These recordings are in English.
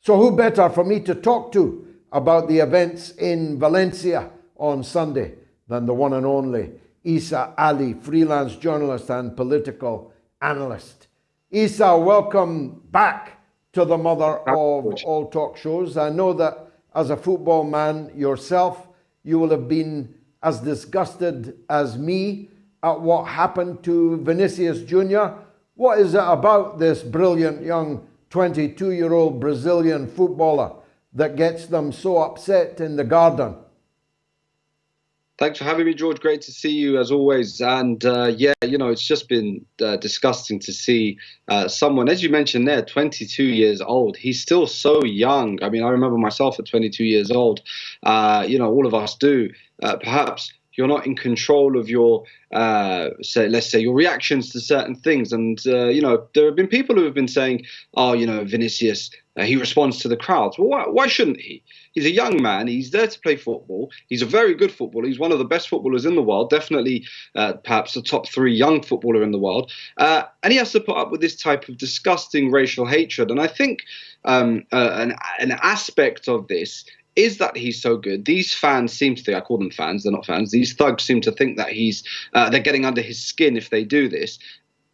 So who better for me to talk to about the events in Valencia on Sunday than the one and only Eisa Ali, freelance journalist and political analyst. Eisa, welcome back to the mother of all talk shows. I know that as a football man yourself, you will have been as disgusted as me at what happened to Vinicius Jr. What is it about this brilliant young 22-year-old Brazilian footballer that gets them so upset in the garden? Thanks for having me, George. Great to see you as always. And yeah, you know, it's just been disgusting to see someone, as you mentioned there, 22 years old. He's still so young. I mean, I remember myself at 22 years old. You know, all of us do. Perhaps you're not in control of your, let's say, your reactions to certain things. And, you know, there have been people who have been saying, oh, you know, Vinicius, he responds to the crowds. Well, why shouldn't he? He's a young man. He's there to play football. He's a very good footballer. He's one of the best footballers in the world, definitely perhaps the top 3 young footballer in the world. And he has to put up with this type of disgusting racial hatred. And I think an aspect of this is that he's so good. These fans seem to think, I call them fans, they're not fans, these thugs seem to think that they're getting under his skin if they do this.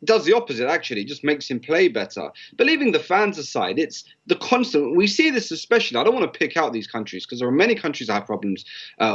Does the opposite, actually. It just makes him play better. But leaving the fans aside, it's the constant. We see this especially. I don't want to pick out these countries because there are many countries that have problems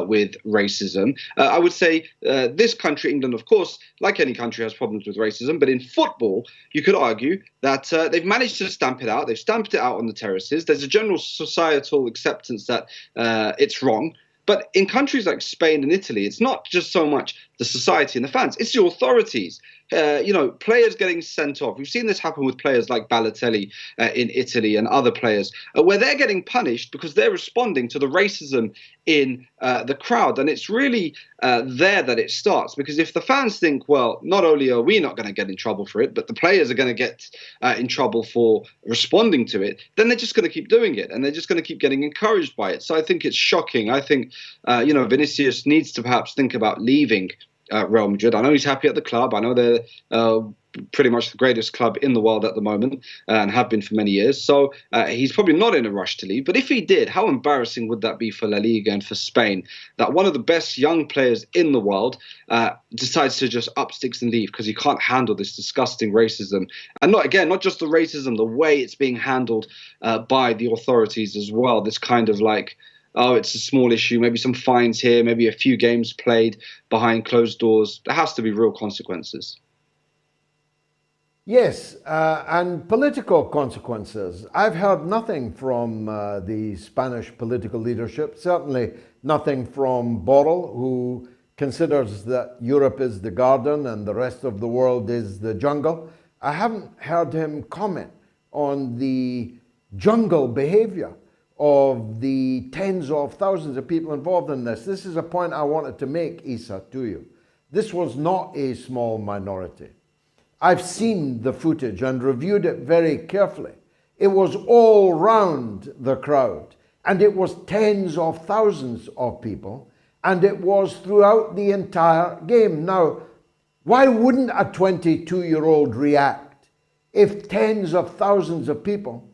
with racism. I would say this country, England, of course, like any country, has problems with racism. But in football, you could argue that they've managed to stamp it out. They've stamped it out on the terraces. There's a general societal acceptance that it's wrong. But in countries like Spain and Italy, it's not just so much the society and the fans, it's the authorities. You know, players getting sent off. We've seen this happen with players like Balotelli in Italy and other players, where they're getting punished because they're responding to the racism in the crowd. And it's really there that it starts, because if the fans think, well, not only are we not going to get in trouble for it, but the players are going to get in trouble for responding to it, then they're just going to keep doing it, and they're just going to keep getting encouraged by it. So I think it's shocking. I think, you know, Vinicius needs to perhaps think about leaving Real Madrid. I know he's happy at the club. I know they're pretty much the greatest club in the world at the moment and have been for many years. So he's probably not in a rush to leave. But if he did, how embarrassing would that be for La Liga and for Spain, that one of the best young players in the world decides to just up sticks and leave because he can't handle this disgusting racism. And not just the racism, the way it's being handled by the authorities as well. This kind of like, oh, it's a small issue, maybe some fines here, maybe a few games played behind closed doors. There has to be real consequences. Yes, and political consequences. I've heard nothing from the Spanish political leadership, certainly nothing from Borrell, who considers that Europe is the garden and the rest of the world is the jungle. I haven't heard him comment on the jungle behavior of the tens of thousands of people involved in this. This is a point I wanted to make, Eisa, to you. This was not a small minority. I've seen the footage and reviewed it very carefully. It was all round the crowd, and it was tens of thousands of people, and it was throughout the entire game. Now, why wouldn't a 22-year-old react if tens of thousands of people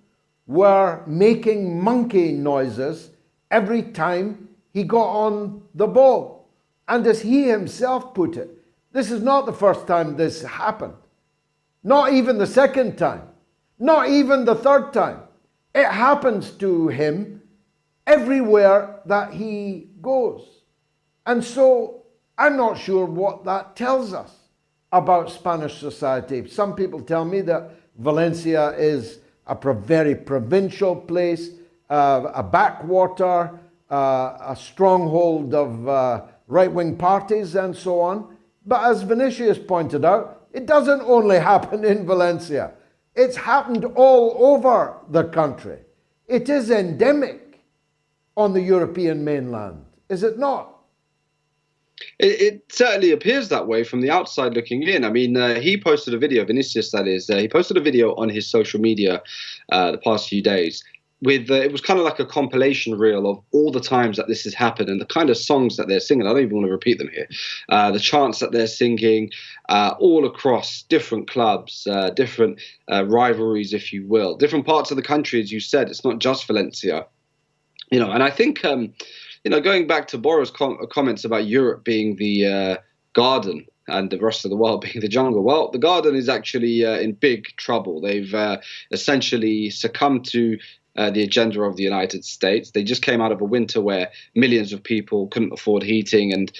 were making monkey noises every time he got on the ball? And as he himself put it, this is not the first time this happened. Not even the second time. Not even the third time. It happens to him everywhere that he goes. And so I'm not sure what that tells us about Spanish society. Some people tell me that Valencia is a very provincial place, a backwater, a stronghold of right-wing parties and so on. But as Vinicius pointed out, it doesn't only happen in Valencia. It's happened all over the country. It is endemic on the European mainland, is it not? It certainly appears that way from the outside looking in. I mean, he posted a video, Vinicius that is, he posted a video on his social media the past few days. with it was kind of like a compilation reel of all the times that this has happened and the kind of songs that they're singing. I don't even want to repeat them here. The chants that they're singing all across different clubs, different rivalries, if you will, different parts of the country. As you said, it's not just Valencia, and I think going back to Bora's comments about Europe being the garden and the rest of the world being the jungle. Well, the garden is actually in big trouble. They've essentially succumbed to the agenda of the United States. They just came out of a winter where millions of people couldn't afford heating and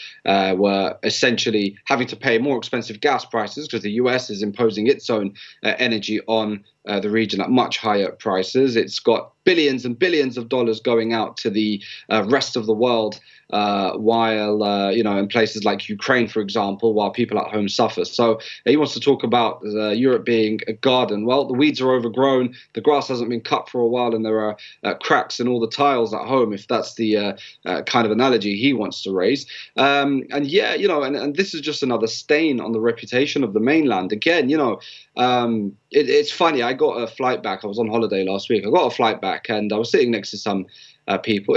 were essentially having to pay more expensive gas prices because the US is imposing its own energy on the region at much higher prices. It's got billions and billions of dollars going out to the rest of the world while, in places like Ukraine, for example, while people at home suffer. So he wants to talk about Europe being a garden. Well, the weeds are overgrown, the grass hasn't been cut for a while, and there are cracks in all the tiles at home, if that's the kind of analogy he wants to raise. And this is just another stain on the reputation of the mainland. Again, it's funny. I got a flight back. I was on holiday last week. I got a flight back, and I was sitting next to some people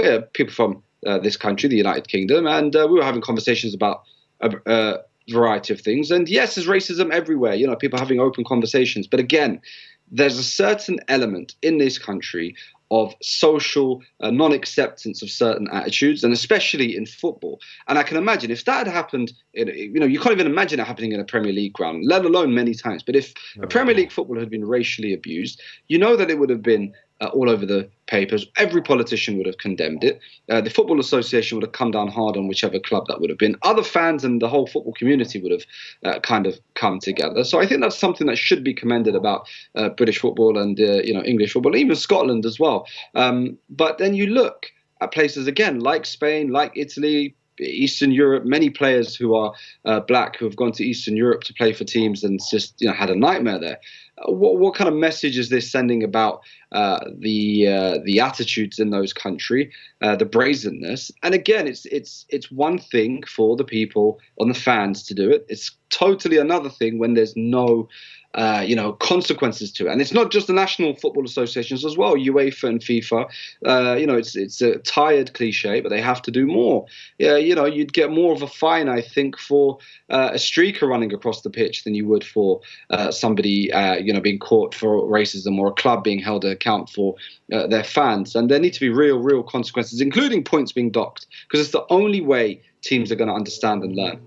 from this country, the United Kingdom, and we were having conversations about a variety of things. And yes, there's racism everywhere. People having open conversations. But again, there's a certain element in this country of social non-acceptance of certain attitudes, and especially in football. And I can imagine if that had happened, you can't even imagine it happening in a Premier League ground, let alone many times. But if a Premier League football had been racially abused, that it would have been all over the papers. Every politician would have condemned it. The Football Association would have come down hard on whichever club that would have been. Other fans and the whole football community would have kind of come together. So I think that's something that should be commended about British football and English football, even Scotland as well. But then you look at places again like Spain, like Italy, Eastern Europe, many players who are black who have gone to Eastern Europe to play for teams and just had a nightmare there. What kind of message is this sending about the attitudes in those countries, the brazenness? And again, it's one thing for the people on the fans to do it. It's totally another thing when there's no consequences to it. And it's not just the national football associations as well, UEFA and FIFA. It's a tired cliche, but they have to do more. You'd get more of a fine, I think, for a streaker running across the pitch than you would for somebody, being caught for racism, or a club being held to account for their fans. And there need to be real consequences, including points being docked, because it's the only way teams are going to understand and learn.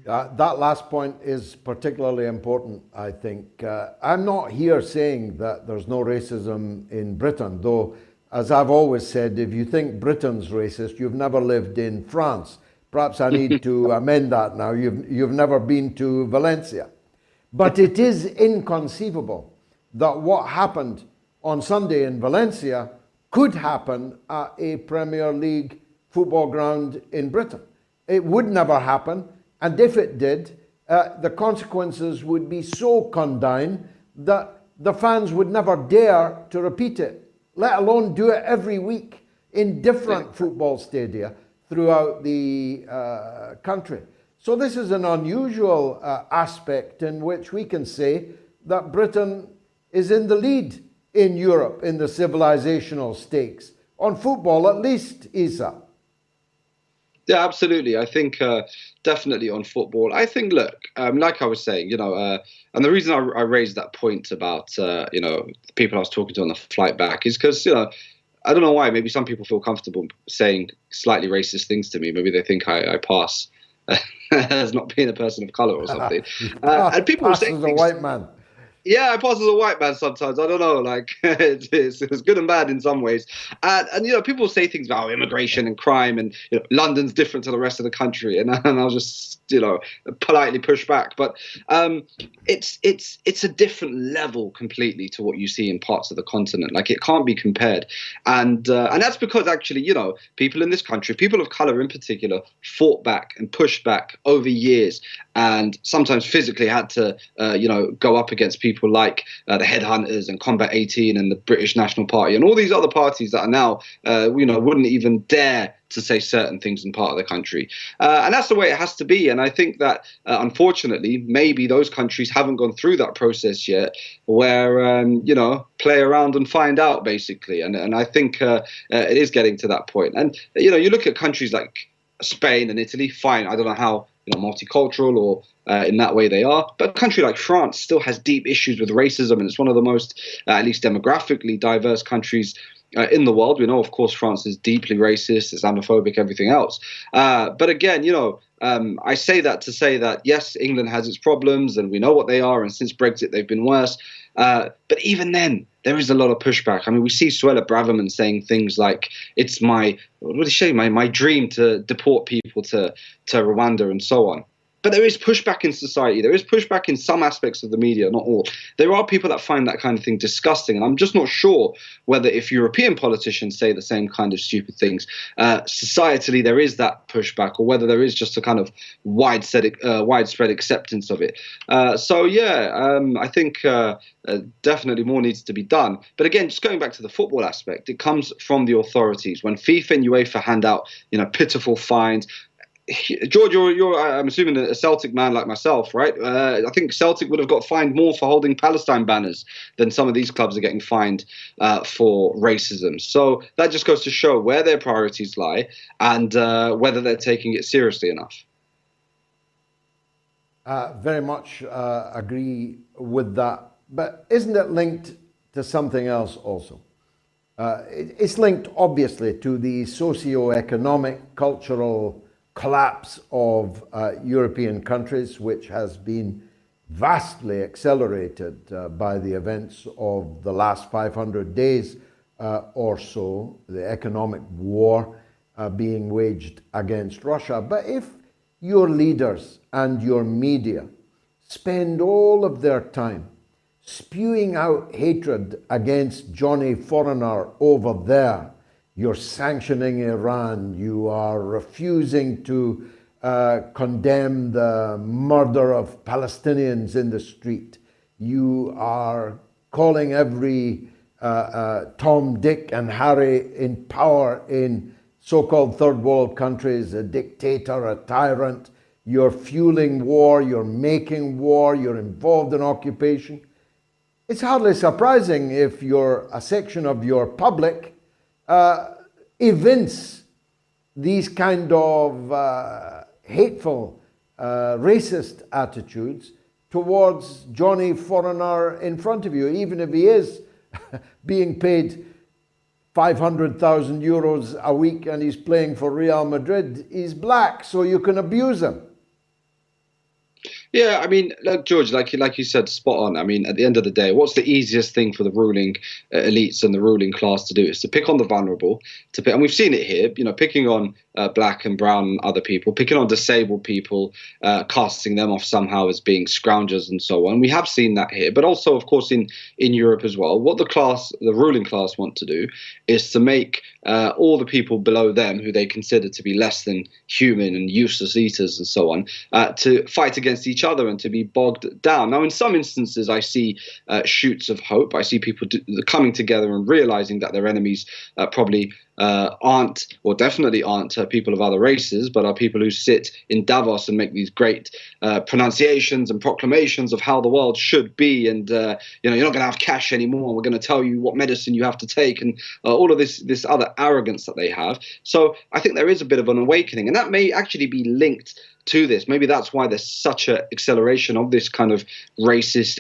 That last point is particularly important, I think. I'm not here saying that there's no racism in Britain, though, as I've always said, if you think Britain's racist, you've never lived in France. Perhaps I need to amend that now. You've never been to Valencia. But it is inconceivable that what happened on Sunday in Valencia could happen at a Premier League football ground in Britain. It would never happen. And if it did, the consequences would be so condign that the fans would never dare to repeat it, let alone do it every week in different football stadia throughout the country. So this is an unusual aspect in which we can say that Britain is in the lead in Europe in the civilizational stakes, on football at least, Eisa. Yeah, absolutely. I think definitely on football. I think, look, like I was saying, and the reason I raised that point about, the people I was talking to on the flight back is because, I don't know why. Maybe some people feel comfortable saying slightly racist things to me. Maybe they think I pass as not being a person of color or something. And people will say as a white man. Yeah, I pass as a white man sometimes. I don't know, like it's good and bad in some ways. And people say things about immigration and crime, and London's different to the rest of the country, and I'll just politely push back. But it's a different level completely to what you see in parts of the continent. Like, it can't be compared, and that's because actually people in this country, people of color in particular, fought back and pushed back over years, and sometimes physically had to go up against people people like the Headhunters and Combat 18 and the British National Party and all these other parties that are now, wouldn't even dare to say certain things in part of the country. And that's the way it has to be. And I think that, unfortunately, maybe those countries haven't gone through that process yet where, play around and find out, basically. And I think it is getting to that point. And, you look at countries like Spain and Italy, fine. I don't know how multicultural or in that way they are. But a country like France still has deep issues with racism. And it's one of the most, at least demographically, diverse countries in the world. We know, of course, France is deeply racist, Islamophobic, everything else. But again, I say that to say that, yes, England has its problems and we know what they are. And since Brexit, they've been worse. But even then, there is a lot of pushback. I mean, we see Suella Braverman saying things like, it's my dream to deport people to Rwanda and so on. But there is pushback in society. There is pushback in some aspects of the media, not all. There are people that find that kind of thing disgusting. And I'm just not sure whether if European politicians say the same kind of stupid things, societally there is that pushback, or whether there is just a kind of widespread acceptance of it. I think definitely more needs to be done. But again, just going back to the football aspect, it comes from the authorities. When FIFA and UEFA hand out, pitiful fines. George, I'm assuming a Celtic man like myself, right? I think Celtic would have got fined more for holding Palestine banners than some of these clubs are getting fined for racism. So that just goes to show where their priorities lie and whether they're taking it seriously enough. Very much agree with that. But isn't it linked to something else also? It's linked, obviously, to the socio-economic, cultural collapse of European countries, which has been vastly accelerated by the events of the last 500 days or so, the economic war being waged against Russia. But if your leaders and your media spend all of their time spewing out hatred against Johnny Foreigner over there, you're sanctioning Iran, you are refusing to condemn the murder of Palestinians in the street, you are calling every Tom, Dick and Harry in power in so-called third world countries a dictator, a tyrant, you're fueling war, you're making war, you're involved in occupation. It's hardly surprising if a section of your public evince these kind of hateful, racist attitudes towards Johnny Foreigner in front of you, even if he is being paid 500,000 euros a week and he's playing for Real Madrid. He's black, so you can abuse him. Yeah, I mean, look, George, like you said, spot on. I mean, at the end of the day, what's the easiest thing for the ruling elites and the ruling class to do is to pick on the vulnerable, and we've seen it here, picking on black and brown and other people, picking on disabled people, casting them off somehow as being scroungers and so on. We have seen that here, but also, of course, in Europe as well. What the ruling class want to do is to make all the people below them, who they consider to be less than human and useless eaters and so on, to fight against each other and to be bogged down. Now, in some instances, I see shoots of hope. I see people coming together and realizing that their enemies probably aren't, or definitely aren't, people of other races, but are people who sit in Davos and make these great pronunciations and proclamations of how the world should be. And, you're not going to have cash anymore. We're going to tell you what medicine you have to take, and all of this other arrogance that they have. So I think there is a bit of an awakening, and that may actually be linked to this. Maybe that's why there's such an acceleration of this kind of racist,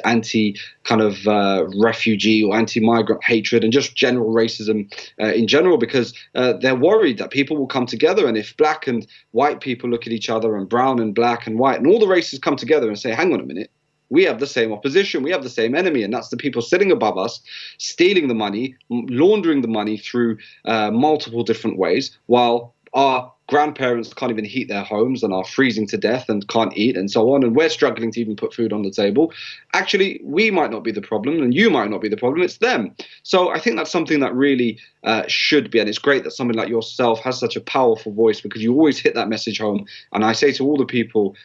refugee or anti-migrant hatred and just general racism in general, because they're worried that people will come together, and if black and white people look at each other and brown and black and white and all the races come together and say, hang on a minute, we have the same opposition, we have the same enemy, and that's the people sitting above us, stealing the money, laundering the money through multiple different ways, while our grandparents can't even heat their homes and are freezing to death and can't eat and so on, and we're struggling to even put food on the table. Actually, we might not be the problem, and you might not be the problem. It's them. So I think that's something that really should be, and it's great that somebody like yourself has such a powerful voice, because you always hit that message home. And I say to all the people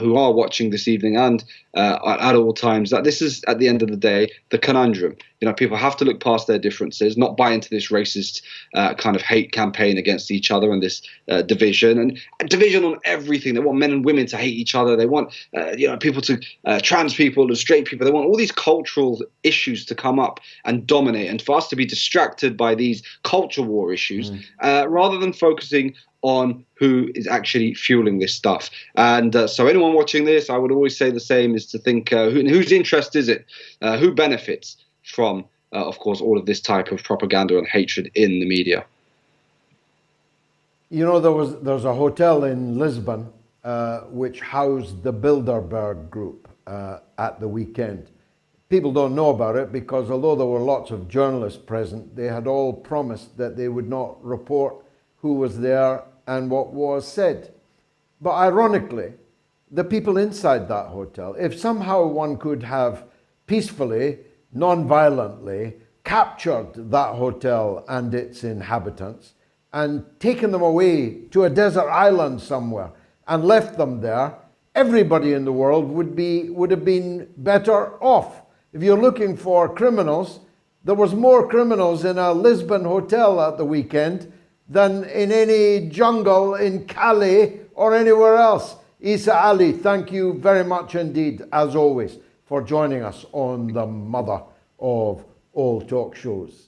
who are watching this evening and at all times, that this is, at the end of the day, the conundrum. You know, people have to look past their differences, not buy into this racist kind of hate campaign against each other, and this division, and division on everything. They want men and women to hate each other. They want people to trans people and straight people. They want all these cultural issues to come up and dominate, and for us to be distracted by these culture war issues rather than focusing on who is actually fueling this stuff. And so anyone watching this, I would always say the same, is to think whose interest is it? Who benefits from, of course, all of this type of propaganda and hatred in the media? You know, there's a hotel in Lisbon which housed the Bilderberg group at the weekend. People don't know about it because although there were lots of journalists present, they had all promised that they would not report who was there and what was said. But ironically, the people inside that hotel, if somehow one could have peacefully, non-violently captured that hotel and its inhabitants and taken them away to a desert island somewhere and left them there, everybody in the world would have been better off. If you're looking for criminals, there was more criminals in a Lisbon hotel at the weekend than in any jungle in Cali or anywhere else. Eisa Ali, thank you very much indeed, as always, for joining us on the mother of all talk shows.